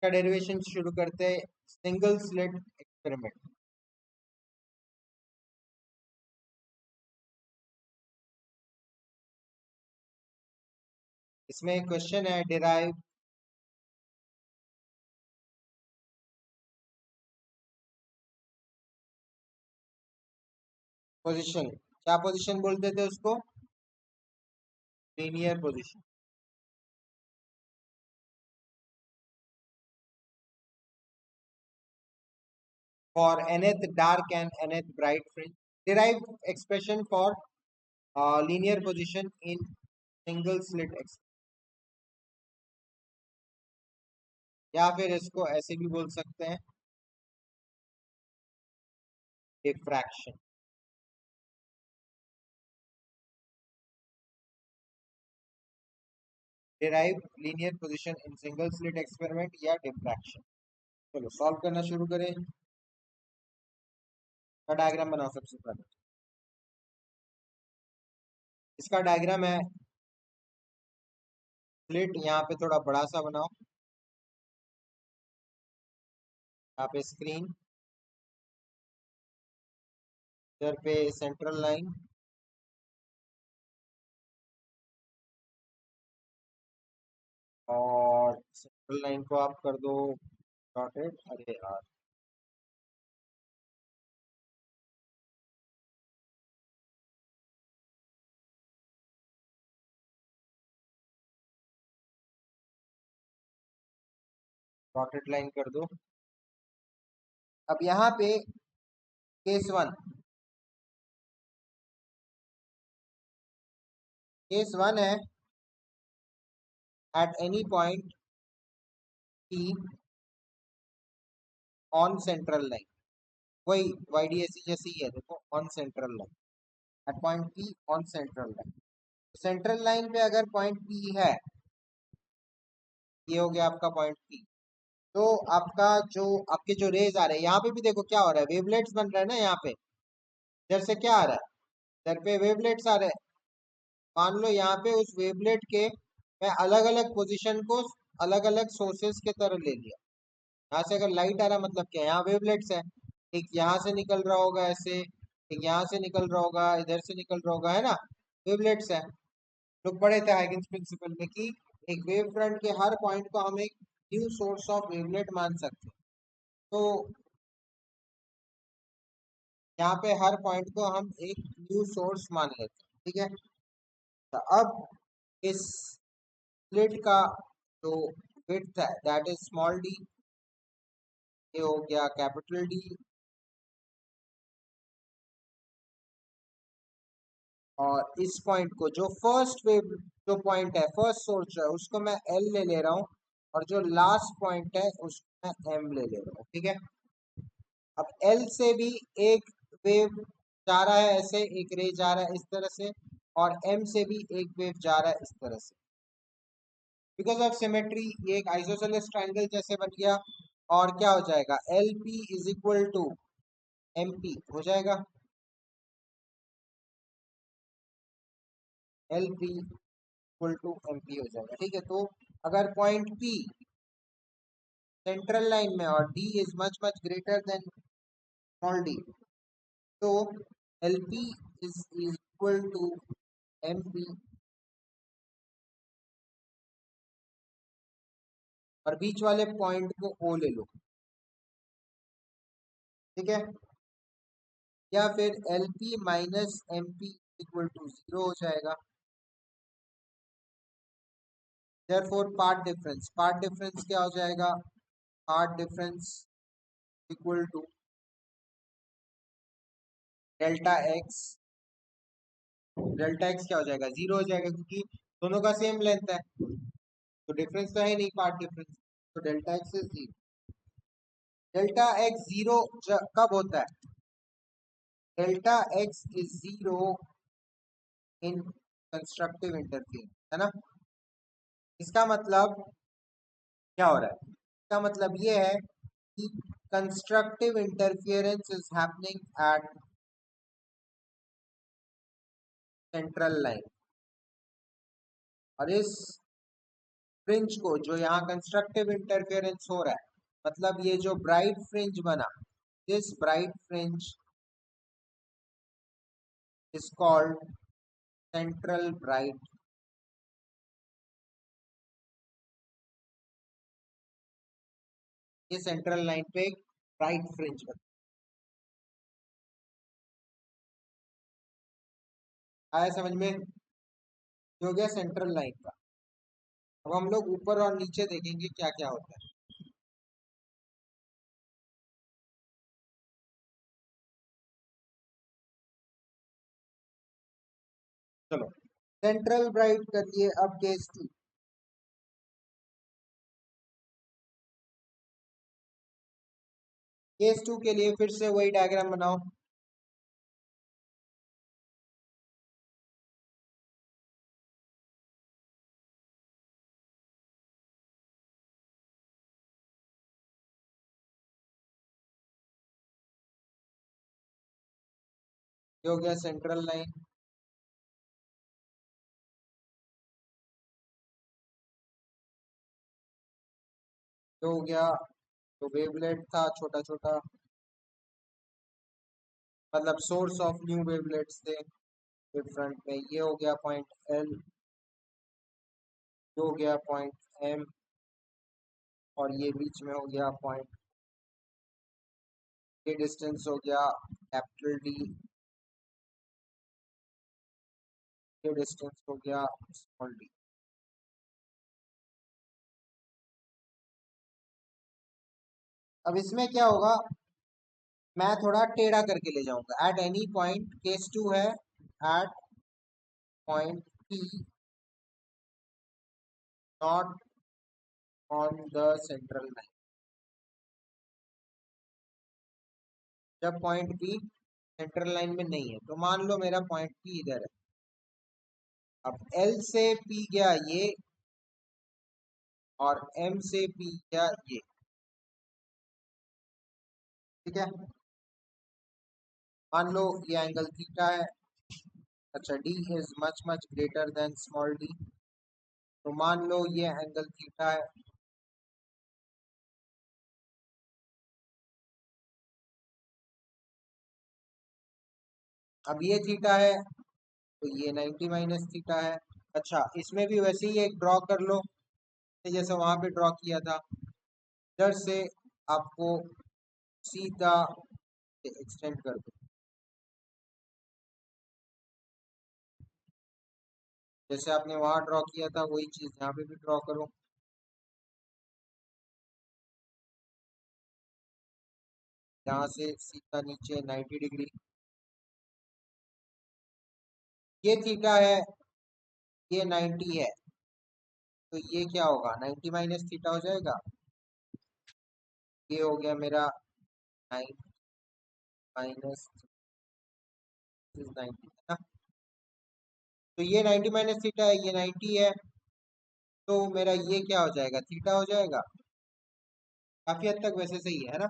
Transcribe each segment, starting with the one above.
का डेरिवेशन शुरू करते हैं सिंगल स्लिट एक्सपेरिमेंट। इसमें क्वेश्चन है डिराइव पोजीशन, क्या पोजीशन बोलते थे उसको? Linear position. For nth dark and nth bright fringe, derive expression for linear position in single slit experiment, या फिर इसको ऐसे भी बोल सकते हैं diffraction. Derive linear position in single slit experiment या डिफ्रैक्शन। चलो सॉल्व करना शुरू करें। का डायग्राम बनाओ सबसे पहले। इसका डायग्राम है स्लिट, यहाँ पे थोड़ा बड़ा सा बनाओ, यहाँ पे स्क्रीन, इधर पे सेंट्रल लाइन, और सेंट्रल लाइन को आप कर दो डॉटेड। अरे यार, डॉटेड लाइन कर दो। अब यहाँ पे केस वन है at any point P on central line, वही YDSE जैसे ही है, देखो on central line, at point P on central line. Central line पे अगर पॉइंट पी है, ये हो गया आपका पॉइंट पी, तो आपका जो आपके जो रेज आ रहे हैं, यहाँ पे भी देखो क्या हो रहा है, वेवलेट्स बन रहा है ना यहाँ पे। इधर से क्या आ रहा है, इधर पे वेवलेट्स आ रहे हैं। मान लो यहाँ पे उस वेवलेट के मैं अलग अलग पोजीशन को अलग अलग सोर्सेस के तरह ले लिया। यहाँ से अगर लाइट आ रहा है मतलब क्या, यहाँ वेवलेट्स है, एक यहाँ से निकल रहा होगा ऐसे, एक यहाँ से निकल रहा होगा, इधर से निकल रहा होगा, है ना, वेवलेट्स है। लोग पढ़े थे हाइगन्स प्रिंसिपल में कि एक वेव फ्रंट के हर पॉइंट को हम एक न्यू सोर्स ऑफ वेवलेट मान सकते हैं। तो यहाँ पे हर पॉइंट को हम एक न्यू सोर्स मान लेते हैं, ठीक है। तो अब इस स्लिट का जो विड्थ है दैट इज स्मॉल डी, ये हो गया कैपिटल डी, और इस पॉइंट को जो फर्स्ट वेव जो पॉइंट है फर्स्ट सोर्स है उसको मैं एल ले ले रहा हूँ, और जो लास्ट पॉइंट है उसको मैं एम ले ले रहा हूँ, ठीक है। अब एल से भी एक वेव जा रहा है ऐसे, एक रे जा रहा है इस तरह से, और एम से भी एक वेव जा रहा है इस तरह से। बिकॉज ऑफ सिमेट्री ये एक आइसोसेलेस ट्रायंगल जैसे बन गया, और क्या हो जाएगा, L P is equal to M P हो जाएगा। L P equal to M P हो जाएगा, ठीक है। तो अगर पॉइंट पी सेंट्रल लाइन में और D is much much greater than small d, तो L P is equal to M P, और बीच वाले पॉइंट को ओ ले लो, ठीक है। या फिर L P minus M P equal to 0 हो जाएगा। देयरफॉर पार्ट डिफरेंस क्या हो जाएगा, path difference equal to delta x. Delta x क्या हो जाएगा, 0 हो जाएगा, क्योंकि दोनों का सेम लेंथ है, तो डिफरेंस तो है नहीं पार्ट डिफरेंस, तो delta x is 0। Delta x 0 कब होता है, delta x is 0 in constructive interference, है ना। इसका मतलब क्या हो रहा है, इसका मतलब ये है कि constructive interference is happening at central line, और इस फ्रिंज को, जो यहाँ कंस्ट्रक्टिव इंटरफेरेंस हो रहा है, मतलब ये जो ब्राइट फ्रिंज बना, this bright fringe is called central bright. ये सेंट्रल लाइन पे एक ब्राइट फ्रिंज बना, आया समझ में? ये हो गया सेंट्रल लाइन का। अब हम लोग ऊपर और नीचे देखेंगे क्या क्या होता है। चलो, सेंट्रल ब्राइट कर लिए। अब केस टू। केस टू के लिए फिर से वही डायग्राम बनाओ। ये हो गया सेंट्रल लाइन। ये हो गया तो वेवलेट था छोटा छोटा, मतलब सोर्स ऑफ न्यू वेवलेट्स थे फ्रंट में। ये हो गया पॉइंट एल, ये हो गया पॉइंट एम, और ये बीच में हो गया पॉइंट। ये डिस्टेंस हो गया कैपिटल डी, ये डिस्टेंस हो गया स्मॉल डी। अब इसमें क्या होगा, मैं थोड़ा टेढ़ा करके ले जाऊंगा। At any point, case two है, at point P not on the central line. जब पॉइंट पी सेंट्रल लाइन में नहीं है, तो मान लो मेरा पॉइंट पी इधर है। अब एल से पी गया ये, और एम से पी गया ये, ठीक है। मान लो ये एंगल थीटा है। अच्छा, D is much much greater than small d, तो मान लो ये एंगल थीटा है। अब ये थीटा है, तो ये 90 माइनस थीटा है। अच्छा, इसमें भी वैसे ही एक ड्रॉ कर लो जैसे वहां पे ड्रॉ किया था। इधर से आपको सीधा एक्सटेंड कर दो, जैसे आपने वहां ड्रॉ किया था वही चीज यहाँ पे भी ड्रॉ करो। यहाँ से सीधा नीचे 90 डिग्री। ये थीटा है, ये 90 है, तो ये क्या होगा, 90 माइनस थीटा हो जाएगा। ये हो गया मेरा 9 माइनस 90, है ना। तो ये 90 माइनस थीटा है, ये 90 है, तो मेरा ये क्या हो जाएगा, थीटा हो जाएगा। काफी हद तक वैसे सही है ना।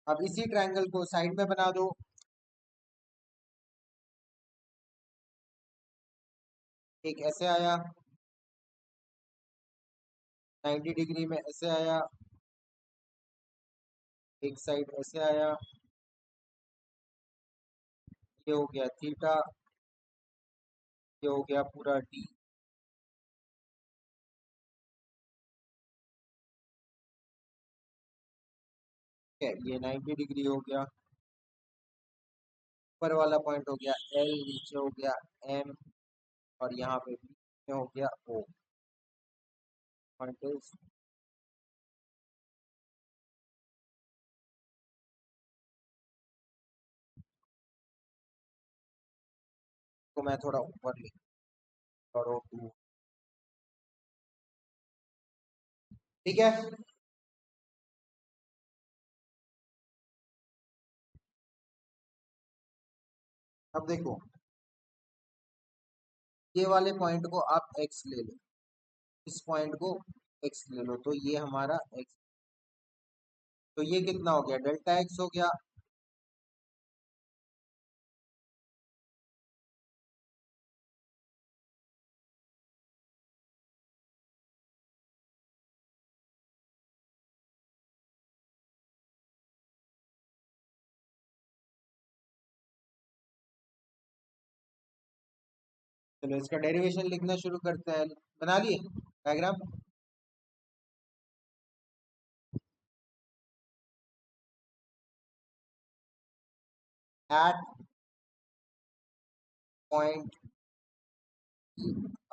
अब इसी ट्रायंगल को साइड में बना दो। एक ऐसे आया 90 डिग्री में, ऐसे आया, एक साइड ऐसे आया, ये हो गया थीटा, ये हो गया पूरा डी। है, ये 90 डिग्री हो गया। ऊपर वाला पॉइंट हो गया एल, नीचे हो गया एम, और यहाँ पे बीच में हो गया ओ। पॉइंट को मैं थोड़ा ऊपर लिख करो टू, ठीक है। अब देखो, ये वाले पॉइंट को आप एक्स ले लो, इस पॉइंट को एक्स ले लो, तो ये हमारा एक्स, तो ये कितना हो गया, डेल्टा एक्स हो गया। चलो इसका डेरिवेशन लिखना शुरू करते हैं। बना लिए diagram. At point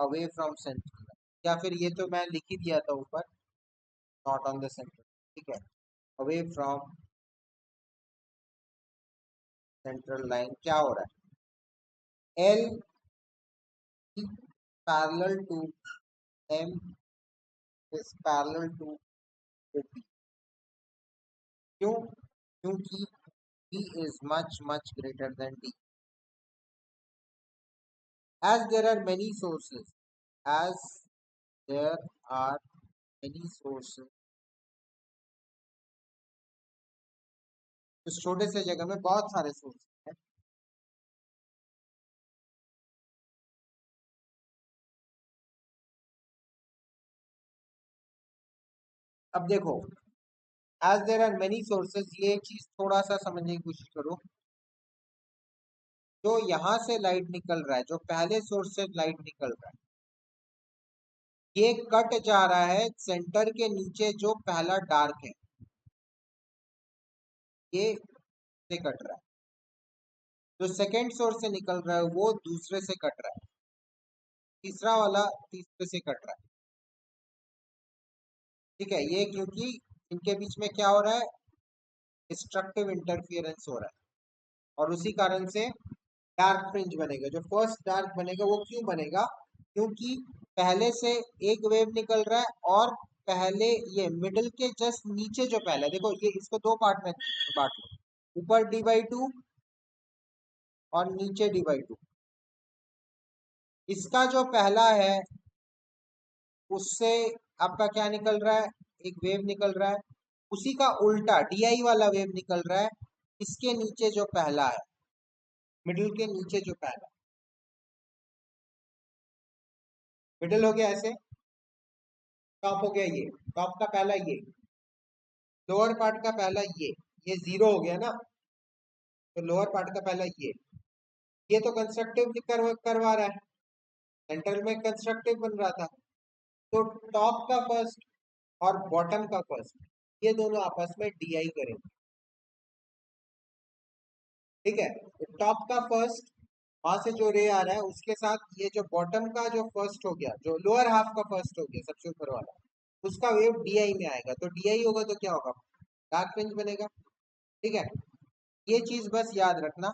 away from centre, या फिर ये तो मैं लिख ही दिया था ऊपर, नॉट ऑन द सेंटर, ठीक है। अवे फ्रॉम सेंट्रल लाइन क्या हो रहा है, L parallel to M is parallel to OP. क्यों? क्योंकि P is much greater than D. As there are many sources, as there are many sources, इस छोटे से जगह में बहुत सारे सोर्स हैं। अब देखो, as there are many sources, ये चीज थोड़ा सा समझने की कोशिश करो। जो यहाँ से लाइट निकल रहा है, जो पहले सोर्स से लाइट निकल रहा है, ये कट जा रहा है सेंटर के नीचे जो पहला डार्क है, ये से कट रहा है। जो सेकेंड सोर्स से निकल रहा है वो दूसरे से कट रहा है, तीसरा वाला तीसरे से कट रहा है, ठीक है। ये क्योंकि इनके बीच में क्या हो रहा है, डिस्ट्रक्टिव इंटरफियरेंस हो रहा है, और उसी कारण से डार्क फ्रिंज बनेगा। जो फर्स्ट डार्क बनेगा वो क्यों बनेगा, क्योंकि पहले से एक वेव निकल रहा है, और पहले ये मिडिल के जस्ट नीचे जो पहले, देखो ये इसको दो पार्ट में बांट लो, ऊपर d/2 और नीचे d/2। इसका जो पहला है उससे आपका क्या निकल रहा है, एक वेव निकल रहा है, उसी का उल्टा di वाला वेव निकल रहा है इसके नीचे जो पहला है, मिडिल के नीचे जो पहला, मिडिल हो गया ऐसे, टॉप हो गया ये, टॉप का पहला ये, लोअर पार्ट का पहला ये जीरो हो गया ना, तो लोअर पार्ट का पहला ये तो कंस्ट्रक्टिव करवा रहा है, सेंटर में कंस्ट्रक्टिव बन रहा था। तो टॉप का फर्स्ट और बॉटम का फर्स्ट, ये दोनों आपस में डी करेंगे, ठीक है। तो टॉप का फर्स्ट, वहां से जो रे आ रहा है उसके साथ ये जो बॉटम का जो फर्स्ट हो गया, जो लोअर हाफ का फर्स्ट हो गया सबसे ऊपर वाला, उसका वेव डी में आएगा, तो डी होगा तो क्या होगा, डार्क फ्रिंज बनेगा, ठीक है। ये चीज बस याद रखना।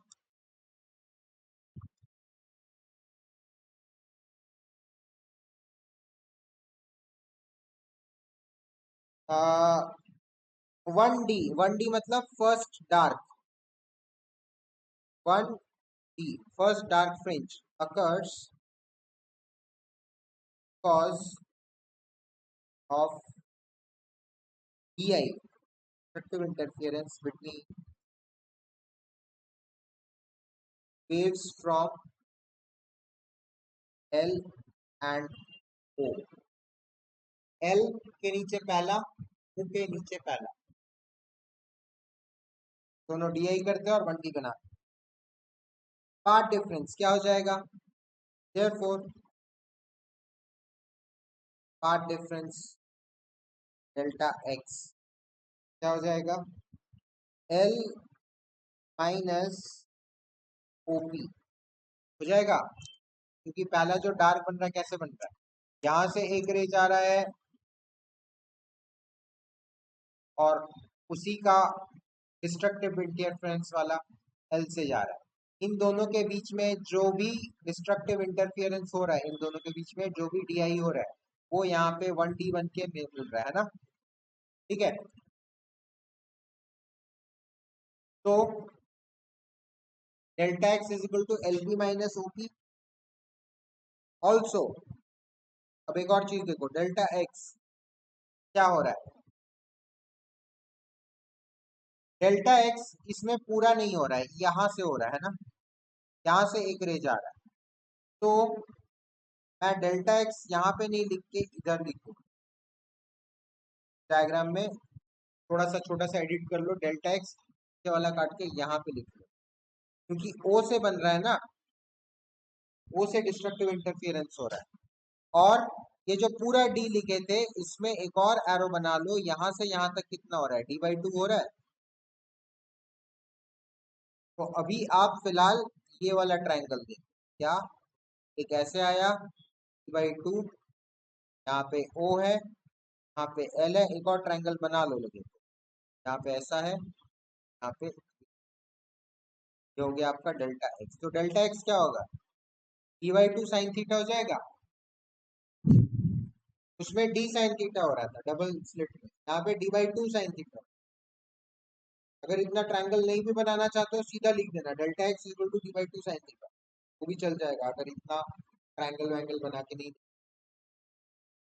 वन डी मतलब first dark, one D first dark fringe occurs cause of DI, effective interference between waves from L and O। L के नीचे पहला, O के नीचे पहला, दोनों DI करते हैं और 1D बनाते हैं। पाथ डिफरेंस क्या हो जाएगा, therefore path difference delta x क्या हो जाएगा, L माइनस OP हो जाएगा, क्योंकि पहला जो डार्क बन रहा है कैसे बन रहा है, यहाँ से एक रे जा रहा है और उसी का डिस्ट्रक्टिव इंटरफेरेंस वाला एल से जा रहा है। इन दोनों के बीच में जो भी डिस्ट्रक्टिव इंटरफियरेंस हो रहा है, इन दोनों के बीच में जो भी डी हो रहा है वो यहाँ पे 1D बन के मिल रहा है ना, ठीक है। तो delta x is equal to L B minus OP. Also अब एक और चीज देखो, डेल्टा एक्स क्या हो रहा है, डेल्टा एक्स इसमें पूरा नहीं हो रहा है, यहाँ से हो रहा है ना, यहाँ से एक रे जा रहा है, तो मैं डेल्टा एक्स यहाँ पे नहीं लिख के इधर लिखूँ, डायग्राम में थोड़ा सा छोटा सा एडिट कर लो, डेल्टा एक्स वाला काट के यहाँ पे लिख लो, क्योंकि ओ से बन रहा है ना, ओ से डिस्ट्रक्टिव इंटरफियरेंस हो रहा है। और ये जो पूरा डी लिखे थे इसमें एक और एरो बना लो, यहां से यहां तक कितना हो रहा है, d/2 हो रहा है। तो अभी आप फिलहाल ये वाला ट्रायंगल देखो, क्या एक ऐसे आया d/2, यहाँ पे ओ है, यहाँ पे एल है, एक और ट्रायंगल बना लो लगे, यहाँ पे ऐसा है, यहाँ पे ये हो गया आपका डेल्टा एक्स। तो डेल्टा एक्स क्या होगा, d/2 साइन थीटा हो जाएगा। उसमें d साइन थीटा हो रहा था डबल स्लिट में, यहाँ पे d/2 साइन थीटा। अगर इतना ट्रायंगल नहीं भी बनाना चाहते हो सीधा लिख देना delta x equal to d/2 sine theta, वो भी चल जाएगा। अगर इतना ट्रायंगल वैंगल बना के नहीं,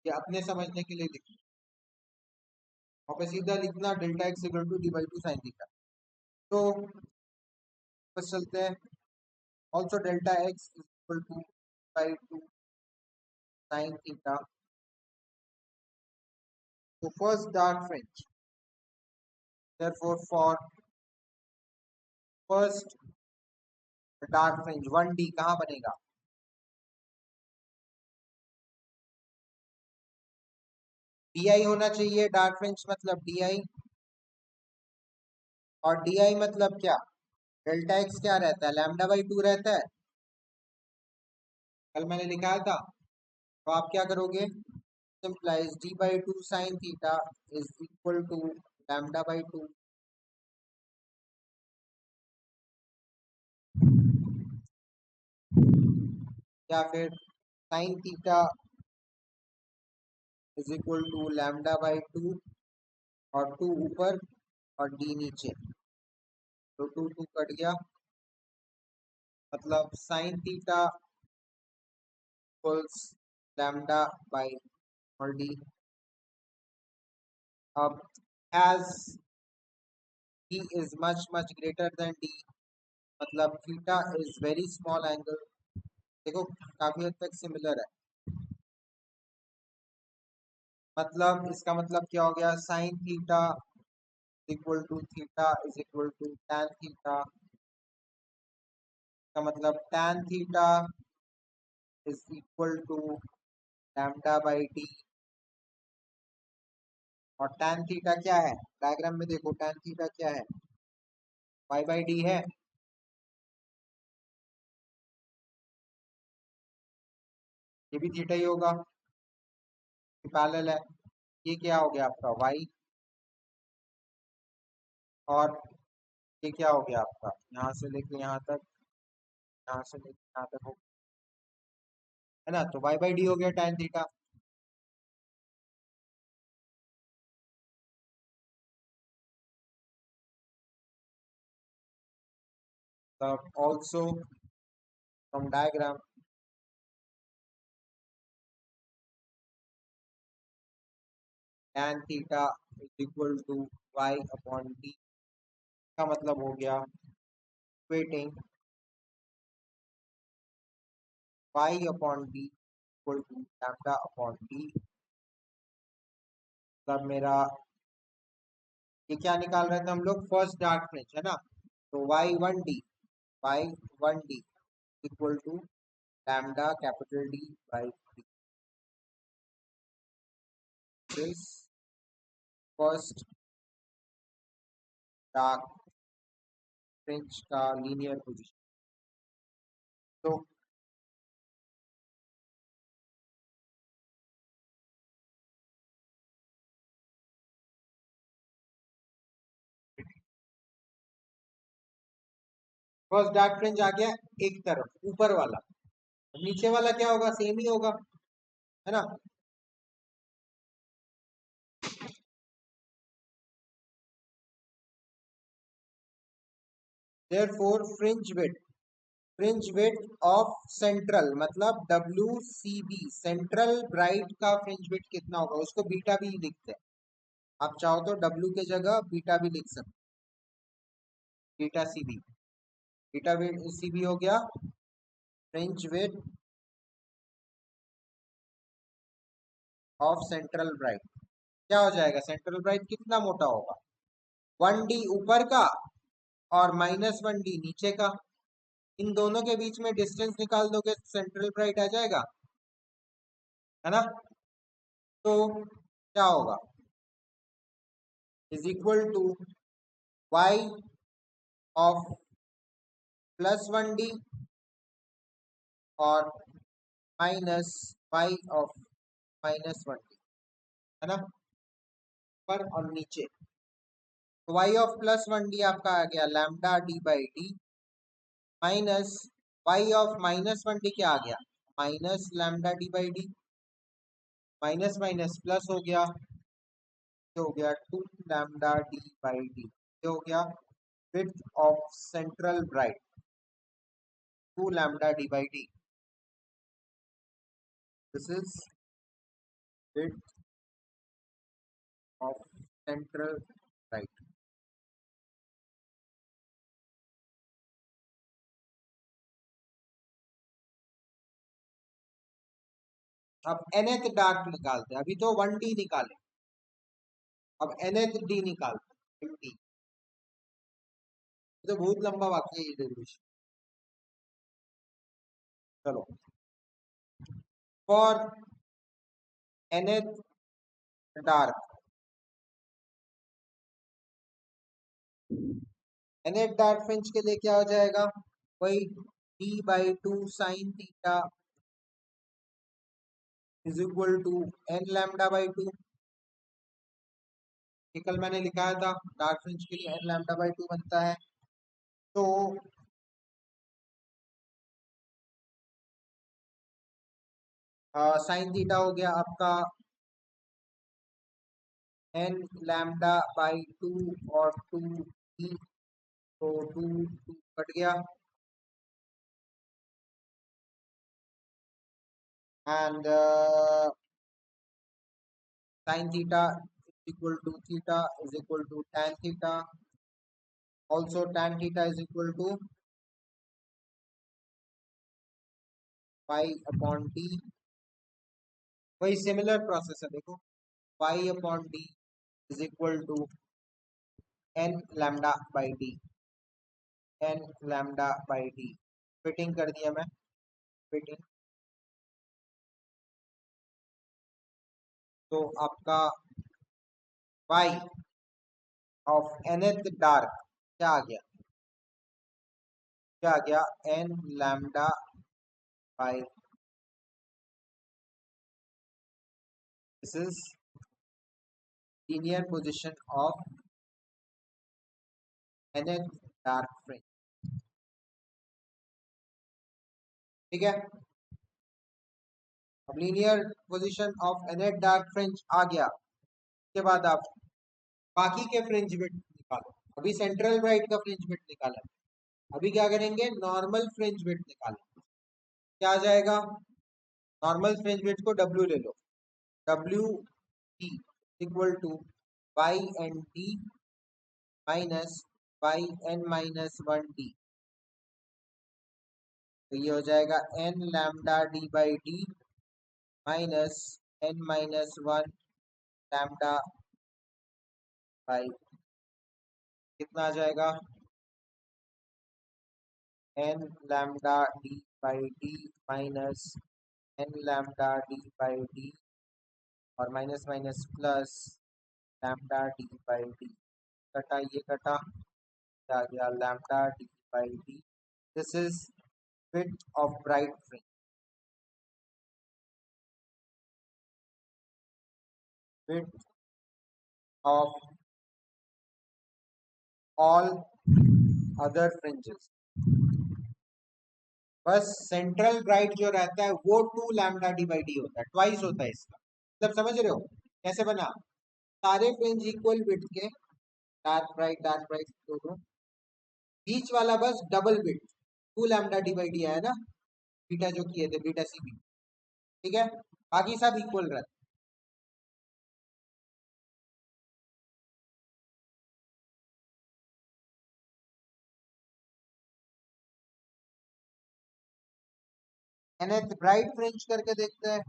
ये अपने समझने के लिए लिख, और पे सीधा लिखना delta x equal to d/2 sine theta. तो बस चलते हैं, also delta x equal to d/2 sine theta. तो first dark fringe, therefore for first dark fringe 1D कहाँ बनेगा, DI होना चाहिए। डार्क फ्रिंज मतलब DI, और DI मतलब क्या, डेल्टा एक्स क्या रहता है, λ/2 रहता है, कल मैंने लिखाया था। तो आप क्या करोगे, simplify d/2 sine theta is equal to λ/2, या फिर sine theta is equal to λ/2, और 2 ऊपर और d नीचे, तो 2 2 कट गया, मतलब साइन थीटा इक्वल्स λ/d। अब as d is much greater than d, मतलब theta is very small angle, देखो काफी हद तक सिमिलर है। मतलब इसका मतलब क्या हो गया, sine theta equal to theta is equal to tan theta, का मतलब tan theta is equal to λ/d। और टैन थीटा क्या है, डायग्राम में देखो टैन थीटा क्या है, y/d है। ये भी थीटा ही होगा, पैरेलल है। ये क्या हो गया आपका y, और ये क्या हो गया आपका, यहाँ से लेके यहाँ तक, यहाँ से लेके यहाँ तक हो, है ना। तो y/d हो गया टैन थीटा। तब also from diagram tan theta is equal to y/d, का मतलब हो गया equating y/d equal to λ/d। तब मेरा ये क्या निकाल रहे थे हम लोग, फर्स्ट डार्क फ्रिंज है ना। तो y1d equal to lambda capital D by D, this first dark fringe का लीनियर पोजीशन। तो फर्स्ट डार्क फ्रिंज आ गया एक तरफ ऊपर वाला, नीचे वाला क्या होगा, सेम ही होगा, है ना। therefore fringe width of central मतलब WCB, सेंट्रल ब्राइट का फ्रिंज विड्थ कितना होगा, उसको बीटा भी लिखते हैं। आप चाहो तो W के जगह बीटा भी लिख सकते, बीटा CB, बीटा CB हो गया fringe width of central bright. क्या हो जाएगा, सेंट्रल ब्राइट कितना मोटा होगा, 1D ऊपर का और -1D नीचे का, इन दोनों के बीच में डिस्टेंस निकाल दोगे सेंट्रल ब्राइट आ जाएगा, है ना। तो क्या होगा, is equal to Y of +1d और माइनस वाई ऑफ -1d, है ना, पर और नीचे। तो वाई ऑफ +1d आपका आ गया lambda D by D, minus Y of -1d क्या आ गया, minus lambda D by D, minus minus plus हो गया, ये हो गया 2 लैम्डा डी बाई डी, ये हो गया width of central bright 2 lambda D by D, this is width of central bright. अब nth डार्क निकालते हैं, अभी तो 1d निकाले, अब nth d निकालते हैं, डी, तो बहुत लंबा वाक्य है ये डेरिवेशन। चलो, for nth dark, nth dark fringe के लिए क्या हो जाएगा, वही d/2 sine theta is equal to n lambda, ये कल मैंने लिखाया था, डार्क फ्रिंज के लिए n लैम्डा/2 बनता है। तो साइन थीटा हो गया आपका n लैम्डा/2 और 2 तो 2 कट गया, and sin theta is equal to theta is equal to tan theta, also tan theta is equal to pi upon d, वही सिमिलर प्रोसेस है, देखो pi upon d is equal to n lambda by d, n lambda by d, fitting कर दिया मैं, fitting, तो आपका y of nth dark क्या आ गया, क्या आ गया, n lambda by, this is linear position of nth dark fringe, ठीक है। अब linear position of nth dark fringe आ गया, उसके बाद आप बाकी के फ्रिंज विड्थ निकालो, अभी सेंट्रल ब्राइट का फ्रिंज विड्थ निकाला, अभी क्या करेंगे, नॉर्मल फ्रिंज विड्थ निकालें, क्या आ जाएगा, नॉर्मल फ्रिंज विड्थ को W ले लो, W D equal to Y N D minus Y N minus 1d, तो ये हो जाएगा n lambda D by D minus n minus 1 lambda by, कितना आ जाएगा, n lambda D by D minus n lambda D by D और minus minus plus lambda D by D, कटा ये कटा, आ गया lambda D by D, this is width of bright fringe, width of all other fringes, बस central bright जो रहता है वो 2 लैम्डा डी बाई डी होता है, ट्वाइस होता है इसका, मतलब समझ रहे हो कैसे बना, सारे फ्रिंज इक्वल विड्थ के, डार्क ब्राइट दोनों, बीच वाला बस double width 2 lambda D by D आया ना, बीटा जो किए थे बीटा सी बी, ठीक है, बाकी सब इक्वल रहते, nth ब्राइट फ्रिंज करके देखते हैं,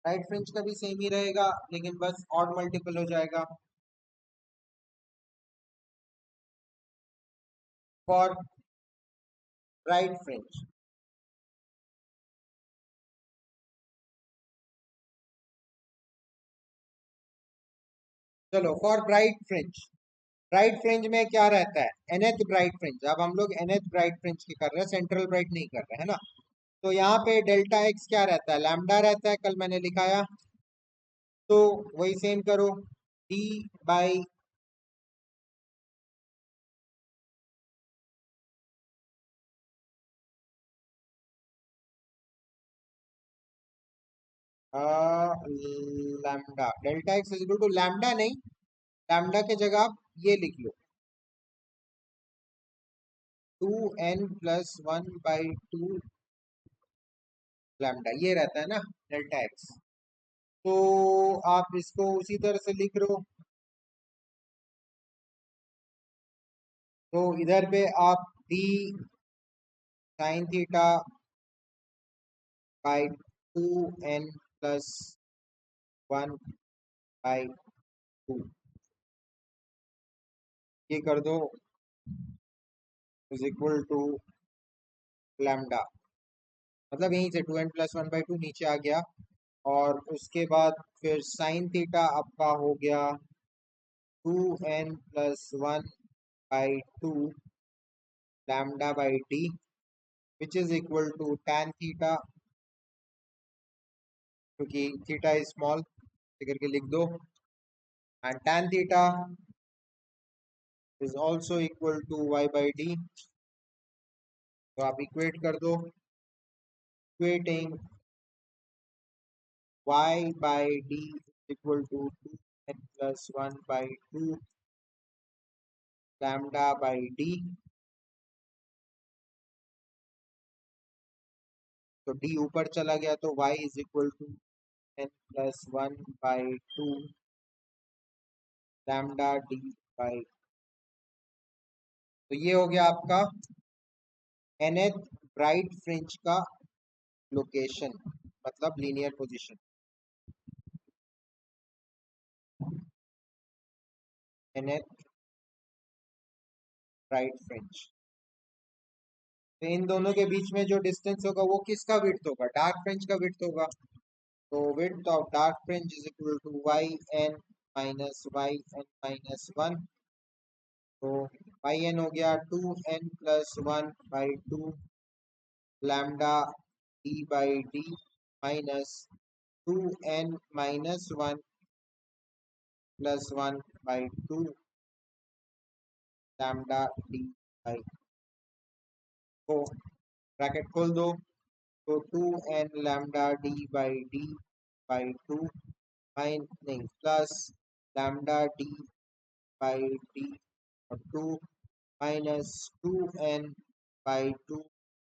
राइट फ्रिंज का भी सेम ही रहेगा लेकिन बस ऑड मल्टीपल हो जाएगा, फॉर ब्राइट फ्रिंज। चलो फॉर ब्राइट फ्रिंज में क्या रहता है, nth ब्राइट फ्रिंज। अब हम लोग nth ब्राइट फ्रिंज की कर रहे हैं, सेंट्रल ब्राइट नहीं कर रहे हैं, है ना। तो यहाँ पे डेल्टा एक्स क्या रहता है, लैम्डा रहता है, कल मैंने लिखाया। तो वही सेम करो, D by lambda, delta x is equal to lambda नहीं, लैम्डा के जगह आप ये लिख लो, 2n+1/2 लैम्डा, ये रहता है ना डेल्टा एक्स। तो आप इसको उसी तरह से लिख लो। तो इधर पे आप D sine theta by 2n+1/2 ये कर दो, इज इक्वल टू लैम्डा। मतलब यहीं से 2n+1/2 नीचे आ गया। और उसके बाद फिर साइन थीटा आपका हो गया 2n+1/2 lambda by D, which is equal to tan theta, क्योंकि थीटा इज स्मॉल करके लिख दो, and tan theta is also equal to y by D. तो आप इक्वेट कर दो, equating y by d is equal to 2n+1/2 lambda by d। तो d ऊपर चला गया तो y is equal to n+1/2 lambda d by। तो ये हो गया आपका nth ब्राइट फ्रिंज का लोकेशन, मतलब linear position, nth bright fringe. तो इन दोनों के बीच में जो डिस्टेंस होगा वो किसका विड्थ होगा, डार्क फ्रिंज का विड्थ होगा। तो width of dark fringe is equal to yn minus 1। तो yn हो गया 2n+1/2 lambda d by d minus 2n-1 + 1/2 lambda d by। तो ब्रैकेट खोल दो, तो 2n lambda d by d by 2 नहीं plus lambda d by d और 2 minus 2n/2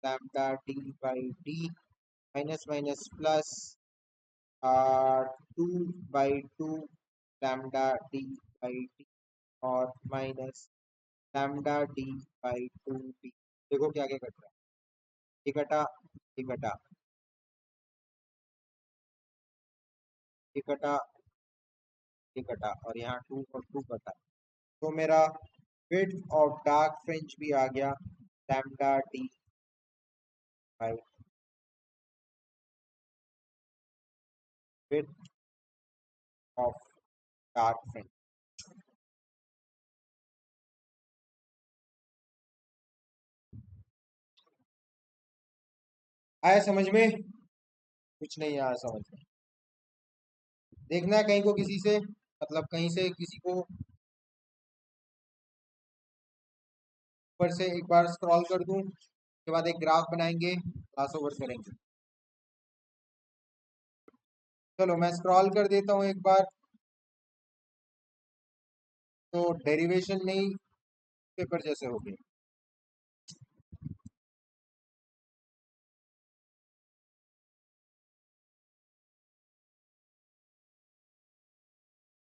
lambda d by d minus minus plus 2/2 lambda d by d और minus lambda d by 2d। देखो क्या क्या कट रहा है, ये कटा, ये कटा, ये कटा, ये कटा, और यहाँ 2 और 2 कटा। तो मेरा width ऑफ डार्क फ्रिंज भी आ गया lambda d by width of dark fringe. आया समझ में, कुछ नहीं आया समझ में। देखना है कहीं को किसी से, मतलब कहीं से किसी को ऊपर से एक बार स्क्रॉल कर दूं, उसके बाद एक ग्राफ बनाएंगे, क्लास ओवर करेंगे। चलो मैं स्क्रॉल कर देता हूँ एक बार। तो डेरिवेशन नहीं पेपर जैसे हो गए।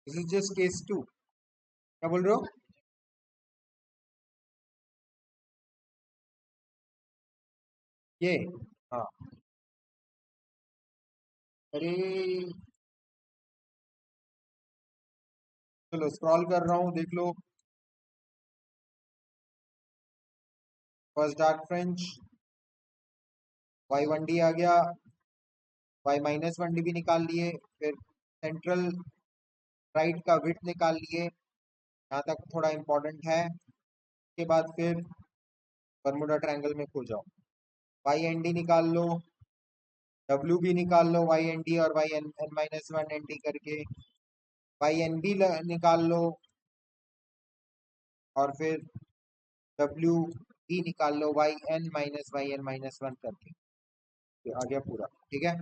This is just case 2। क्या बोल रहे हो? ये, हाँ, अरे चलो स्क्रॉल कर रहा हूँ, देख लो। फर्स्ट डार्क फ्रेंच, y1d आ गया, y-1d भी निकाल लिए, फिर सेंट्रल राइट का विड्थ निकाल लिए, यहाँ तक थोड़ा इंपॉर्टेंट है। उसके बाद फिर बर्मुडा ट्रायंगल में खो जाओ, वाई एन डी निकाल लो, डब्ल्यू भी निकाल लो, वाई एन डी और Y N N minus one N D करके, वाई एन बी निकाल लो, और फिर डब्ल्यू बी निकाल लो, वाई एन माइनस वन करके। ये आ गया पूरा, ठीक है।